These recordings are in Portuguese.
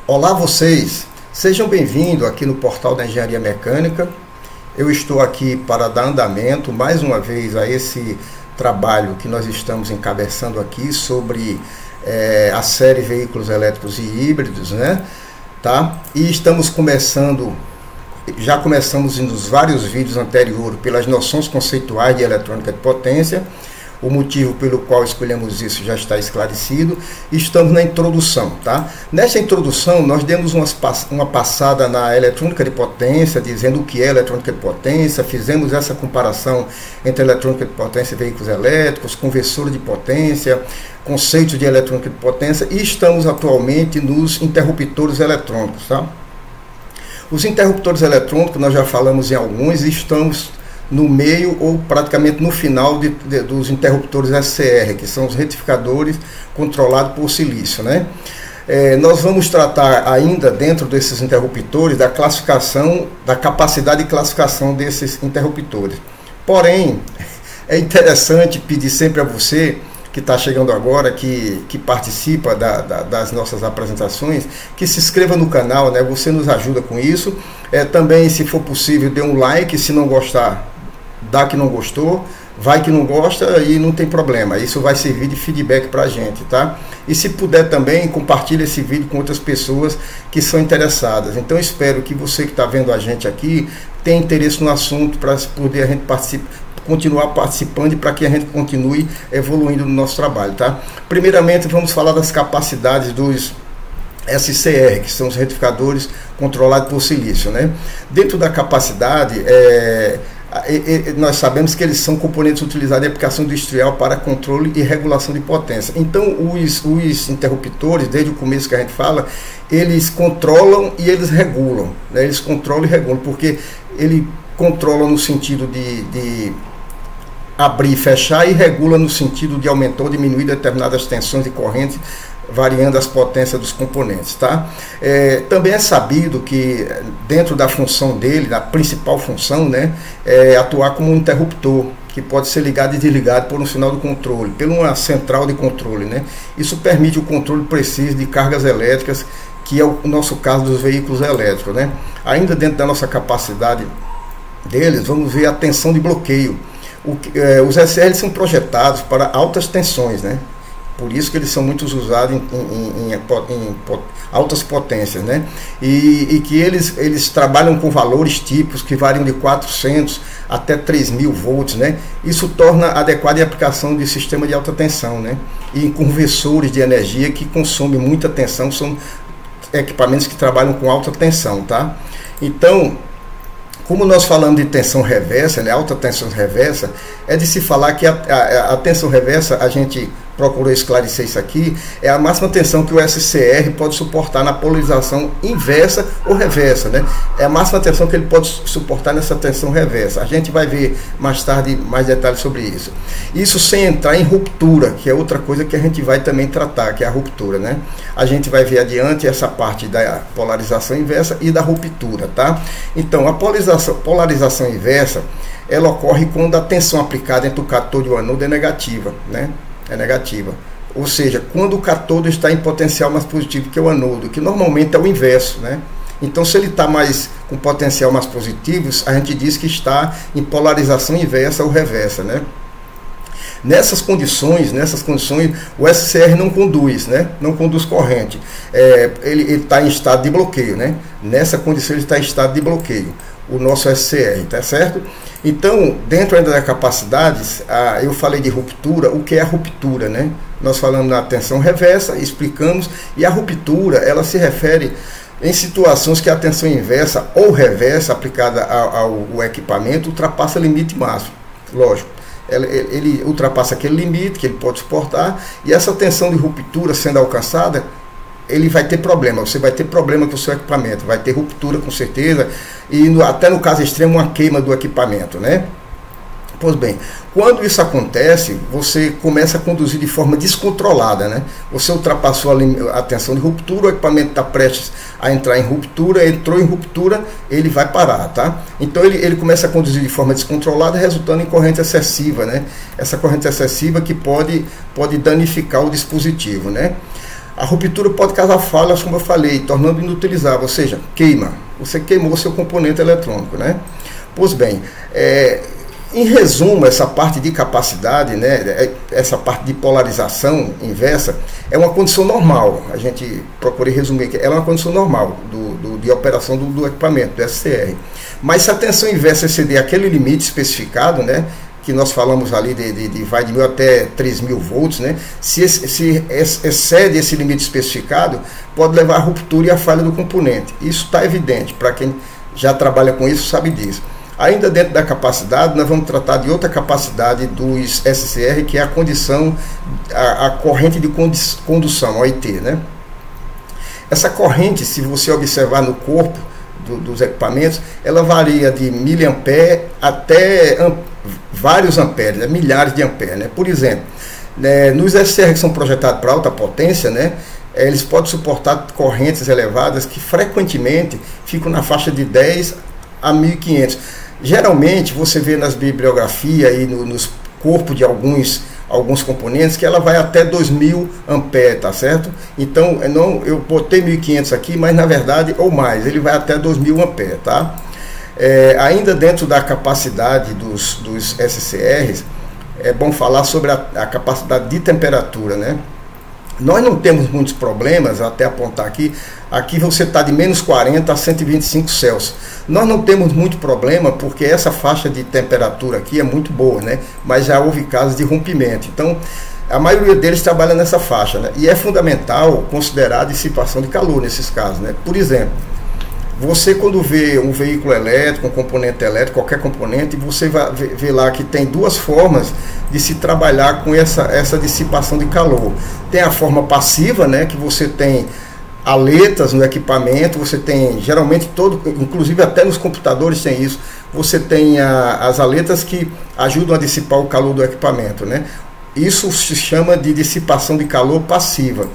Olá vocês, sejam bem-vindos aqui no portal da Engenharia Mecânica. Eu estou aqui para dar andamento mais uma vez a esse trabalho que nós estamos encabeçando aqui sobre a série Veículos Elétricos e Híbridos, né? Tá? E estamos já começamos nos vários vídeos anteriores pelas noções conceituais de eletrônica de potência. O motivo pelo qual escolhemos isso já está esclarecido. Estamos na introdução, tá? Nessa introdução, nós demos uma passada na eletrônica de potência, dizendo o que é eletrônica de potência, fizemos essa comparação entre eletrônica de potência e veículos elétricos, conversores de potência, conceitos de eletrônica de potência, e estamos atualmente nos interruptores eletrônicos, tá? Os interruptores eletrônicos, nós já falamos em alguns, e estamos no meio ou praticamente no final dos interruptores SCR, que são os retificadores controlados por silício, né? Nós vamos tratar ainda dentro desses interruptores da classificação, da capacidade de classificação desses interruptores. Porém, é interessante pedir sempre a você que está chegando agora, que participa das nossas apresentações, que se inscreva no canal, né? Você nos ajuda com isso. Também, se for possível, dê um like. Se não gostar, dá que não gostou, vai que não gosta e não tem problema. Isso vai servir de feedback para a gente, tá? E se puder também, compartilhe esse vídeo com outras pessoas que são interessadas. Então, espero que você que está vendo a gente aqui tenha interesse no assunto para poder a gente continuar participando e para que a gente continue evoluindo no nosso trabalho, tá? Primeiramente, vamos falar das capacidades dos SCR, que são os retificadores controlados por silício, né? Dentro da capacidade, nós sabemos que eles são componentes utilizados em aplicação industrial para controle e regulação de potência. Então, os interruptores, desde o começo que a gente fala, eles controlam e eles regulam, né? Eles controlam e regulam, porque ele controla no sentido de abrir e fechar, e regula no sentido de aumentar ou diminuir determinadas tensões e correntes, variando as potências dos componentes, tá? Também é sabido que dentro da função dele, da principal função, né, é atuar como um interruptor, que pode ser ligado e desligado por um sinal de controle, por uma central de controle, né? Isso permite o controle preciso de cargas elétricas, que é o nosso caso dos veículos elétricos, né? Ainda dentro da nossa capacidade deles, vamos ver a tensão de bloqueio. Os SCR são projetados para altas tensões, né? Por isso que eles são muito usados em altas potências, né? E que eles trabalham com valores típicos que variam de 400 até 3.000 volts, né? Isso torna adequada a aplicação de sistema de alta tensão, né? E em conversores de energia que consomem muita tensão, são equipamentos que trabalham com alta tensão, tá? Então, como nós falamos de tensão reversa, né, alta tensão reversa, é de se falar que a tensão reversa, a gente procurou esclarecer isso aqui, é a máxima tensão que o SCR pode suportar na polarização inversa ou reversa, né? É a máxima tensão que ele pode suportar nessa tensão reversa. A gente vai ver mais tarde mais detalhes sobre isso. Isso sem entrar em ruptura, que é outra coisa que a gente vai também tratar, que é a ruptura, né? A gente vai ver adiante essa parte da polarização inversa e da ruptura, tá? Então, a polarização inversa, ela ocorre quando a tensão aplicada entre o cátodo e o anodo é negativa, né? É negativa. Ou seja, quando o cátodo está em potencial mais positivo que o anodo, que normalmente é o inverso, né? Então, se ele está com potencial mais positivo, a gente diz que está em polarização inversa ou reversa, né? Nessas condições, o SCR não conduz, né? Não conduz corrente. Ele está em estado de bloqueio, né? Nessa condição ele está em estado de bloqueio, o nosso SCR, tá certo? Então, dentro ainda das capacidades, eu falei de ruptura. O que é a ruptura, né? Nós falamos na tensão reversa, explicamos, e a ruptura, ela se refere em situações que a tensão inversa ou reversa aplicada ao equipamento ultrapassa o limite máximo, lógico. Ele ultrapassa aquele limite que ele pode suportar, e essa tensão de ruptura sendo alcançada, ele vai ter problema, você vai ter problema com o seu equipamento, vai ter ruptura com certeza, e até no caso extremo uma queima do equipamento, né? Pois bem, quando isso acontece, você começa a conduzir de forma descontrolada, né? Você ultrapassou a tensão de ruptura, o equipamento está prestes a entrar em ruptura, entrou em ruptura, ele vai parar, tá? Então ele começa a conduzir de forma descontrolada, resultando em corrente excessiva, né? Essa corrente excessiva que pode danificar o dispositivo, né? A ruptura pode causar falhas, como eu falei, tornando inutilizável, ou seja, queima. Você queimou o seu componente eletrônico, né? Pois bem, em resumo, essa parte de capacidade, né, essa parte de polarização inversa, é uma condição normal. A gente procurei resumir que ela é uma condição normal de operação do equipamento, do SCR. Mas se a tensão inversa exceder aquele limite especificado, né, que nós falamos ali vai de 1000 até 3000 volts, né, se excede esse limite especificado, pode levar à ruptura e à falha do componente. Isso está evidente, para quem já trabalha com isso sabe disso. Ainda dentro da capacidade, nós vamos tratar de outra capacidade dos SCR, que é a condição, a corrente de condução, OIT, né? Essa corrente, se você observar no corpo dos equipamentos, ela varia de miliampere até vários amperes, né? Milhares de amperes, né? Por exemplo, nos SCR que são projetados para alta potência, né, eles podem suportar correntes elevadas que frequentemente ficam na faixa de 10 a 1500. Geralmente você vê nas bibliografias e nos corpos de alguns componentes que ela vai até 2000 amperes, tá certo? Então eu botei 1500 aqui, mas na verdade, ou mais, ele vai até 2000 amperes, tá? Ainda dentro da capacidade dos SCRs, é bom falar sobre a capacidade de temperatura, né? Nós não temos muitos problemas, até apontar aqui você está de menos 40 a 125 Celsius. Nós não temos muito problema porque essa faixa de temperatura aqui é muito boa, né? Mas já houve casos de rompimento. Então, a maioria deles trabalha nessa faixa, né? E é fundamental considerar a dissipação de calor nesses casos, né? Por exemplo, você quando vê um veículo elétrico, um componente elétrico, qualquer componente, você vai ver lá que tem duas formas de se trabalhar com essa dissipação de calor. Tem a forma passiva, né, que você tem aletas no equipamento, você tem geralmente inclusive até nos computadores tem isso, você tem as aletas que ajudam a dissipar o calor do equipamento, né? Isso se chama de dissipação de calor passiva.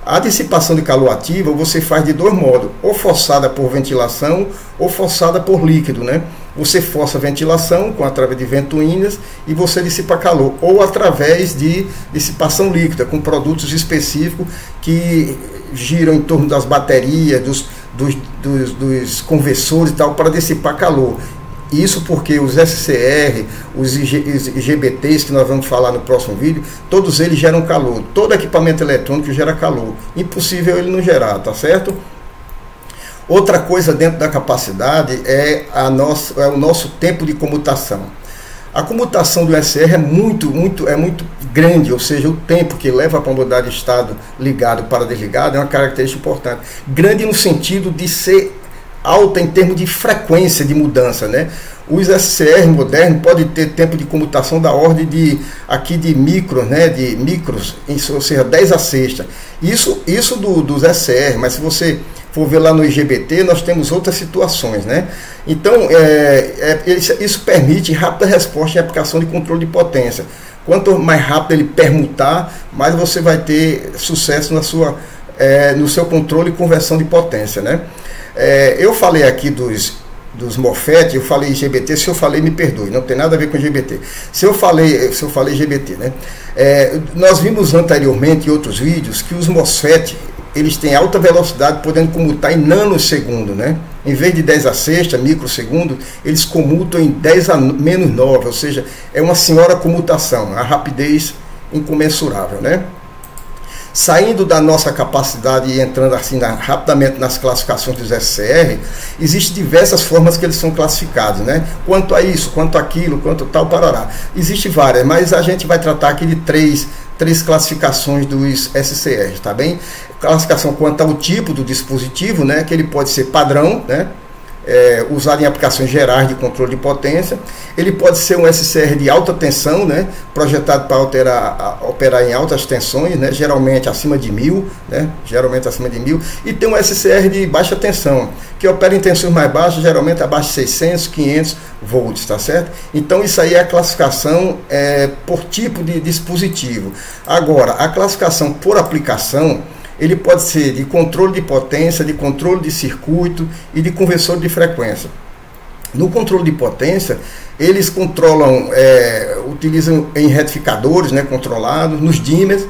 A dissipação de calor ativa você faz de dois modos, ou forçada por ventilação ou forçada por líquido, né? Você força a ventilação através de ventoinhas e você dissipa calor, ou através de dissipação líquida, com produtos específicos que giram em torno das baterias, dos conversores e tal, para dissipar calor. Isso porque os SCR, os IGBTs, que nós vamos falar no próximo vídeo, todos eles geram calor. Todo equipamento eletrônico gera calor. Impossível ele não gerar, tá certo? Outra coisa dentro da capacidade é o nosso tempo de comutação. A comutação do SCR é muito grande, ou seja, o tempo que leva para mudar de estado ligado para desligado é uma característica importante. Grande no sentido de ser alta em termos de frequência de mudança, né? Os SCR modernos podem ter tempo de comutação da ordem de micros, né? De micros, ou seja, 10 a sexta. Isso dos SCR, mas se você for ver lá no IGBT, nós temos outras situações, né? Então, isso permite rápida resposta em aplicação de controle de potência. Quanto mais rápido ele permutar, mais você vai ter sucesso no seu controle e conversão de potência, né? Eu falei aqui dos MOSFET, eu falei IGBT, se eu falei me perdoe, não tem nada a ver com IGBT. Se eu falei IGBT, né? Nós vimos anteriormente em outros vídeos que os MOSFET, eles têm alta velocidade, podendo comutar em nanossegundo, né? Em vez de 10 a sexta, microsegundo, eles comutam em 10 a menos 9, ou seja, é uma senhora comutação, a rapidez incomensurável, né? Saindo da nossa capacidade e entrando assim rapidamente nas classificações dos SCR, existem diversas formas que eles são classificados, né? Quanto a isso, quanto aquilo, quanto tal, parará. Existem várias, mas a gente vai tratar aqui de três classificações dos SCRs, tá bem? Classificação quanto ao tipo do dispositivo, né? Que ele pode ser padrão, né? Usado em aplicações gerais de controle de potência. Ele pode ser um SCR de alta tensão, né, projetado para operar em altas tensões, né, geralmente acima de 1000, né, e tem um SCR de baixa tensão, que opera em tensões mais baixas, geralmente abaixo de 600, 500 volts, tá certo? Então isso aí é a classificação por tipo de dispositivo. Agora, a classificação por aplicação, ele pode ser de controle de potência, de controle de circuito e de conversor de frequência. No controle de potência, eles controlam, utilizam em retificadores, né, controlados, nos dimmers,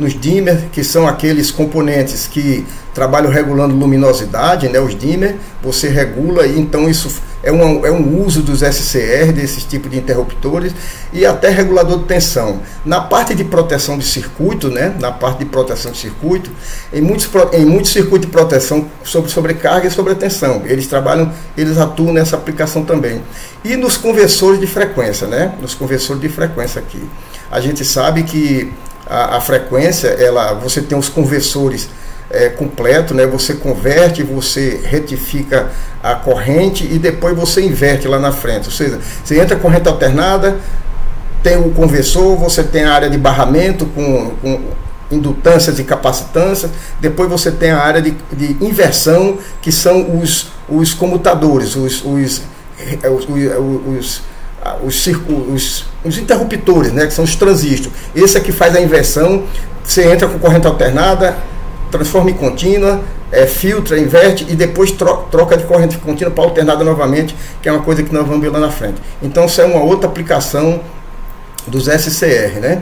nos dimmer, que são aqueles componentes que trabalham regulando luminosidade, né, os dimmer, você regula, e então isso é um uso dos SCR, desses tipos de interruptores, e até regulador de tensão. Na parte de proteção de circuito, né, em muitos circuitos de proteção sobre sobrecarga e sobre tensão, eles atuam nessa aplicação também. E nos conversores de frequência, né, aqui, a gente sabe que a frequência, você tem os conversores completo, né? Você converte, você retifica a corrente e depois você inverte lá na frente. Ou seja, você entra corrente alternada, tem o conversor, você tem a área de barramento com indutâncias e capacitâncias, depois você tem a área de inversão, que são os comutadores, os interruptores, né, que são os transistores. Esse aqui faz a inversão, você entra com corrente alternada, transforma em contínua, filtra, inverte e depois troca de corrente contínua para alternada novamente, que é uma coisa que nós vamos ver lá na frente. Então, isso é uma outra aplicação dos SCR, né?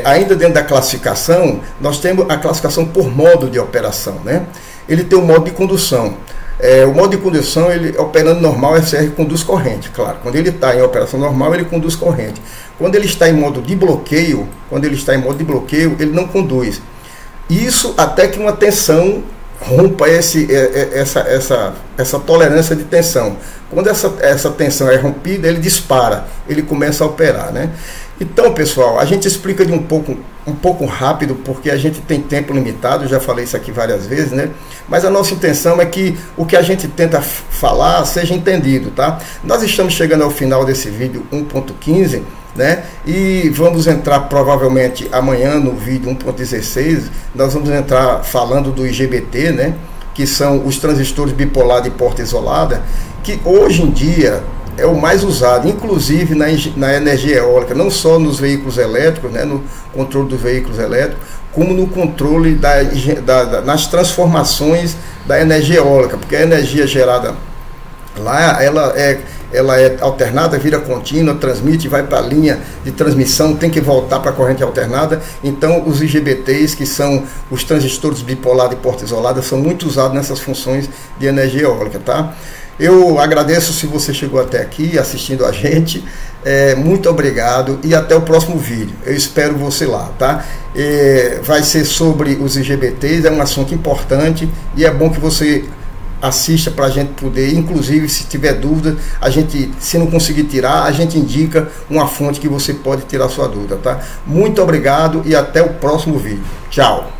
Ainda dentro da classificação, nós temos a classificação por modo de operação, né? Ele tem o modo de condução. O modo de condução, ele operando normal, o SCR conduz corrente, claro. Quando ele está em operação normal, ele conduz corrente. Quando ele está em modo de bloqueio, ele não conduz. Isso até que uma tensão rompa essa tolerância de tensão. Quando essa tensão é rompida, ele dispara, ele começa a operar, né? Então, pessoal, a gente explica de um pouco rápido, porque a gente tem tempo limitado, já falei isso aqui várias vezes, né? Mas a nossa intenção é que o que a gente tenta falar seja entendido, tá? Nós estamos chegando ao final desse vídeo 1.15, né? E vamos entrar provavelmente amanhã no vídeo 1.16, nós vamos entrar falando do IGBT, né? Que são os transistores bipolar de porta isolada, que hoje em dia é o mais usado, inclusive na energia eólica, não só nos veículos elétricos, né, no controle dos veículos elétricos, como no controle nas transformações da energia eólica, porque a energia gerada lá, ela é alternada, vira contínua, transmite, vai para a linha de transmissão, tem que voltar para a corrente alternada. Então, os IGBTs, que são os transistores bipolar de porta isolada, são muito usados nessas funções de energia eólica, tá? Eu agradeço se você chegou até aqui assistindo a gente, muito obrigado e até o próximo vídeo. Eu espero você lá, tá? Vai ser sobre os IGBTs, é um assunto importante e é bom que você assista para a gente poder, inclusive se tiver dúvida, se não conseguir tirar, a gente indica uma fonte que você pode tirar sua dúvida, tá? Muito obrigado e até o próximo vídeo. Tchau!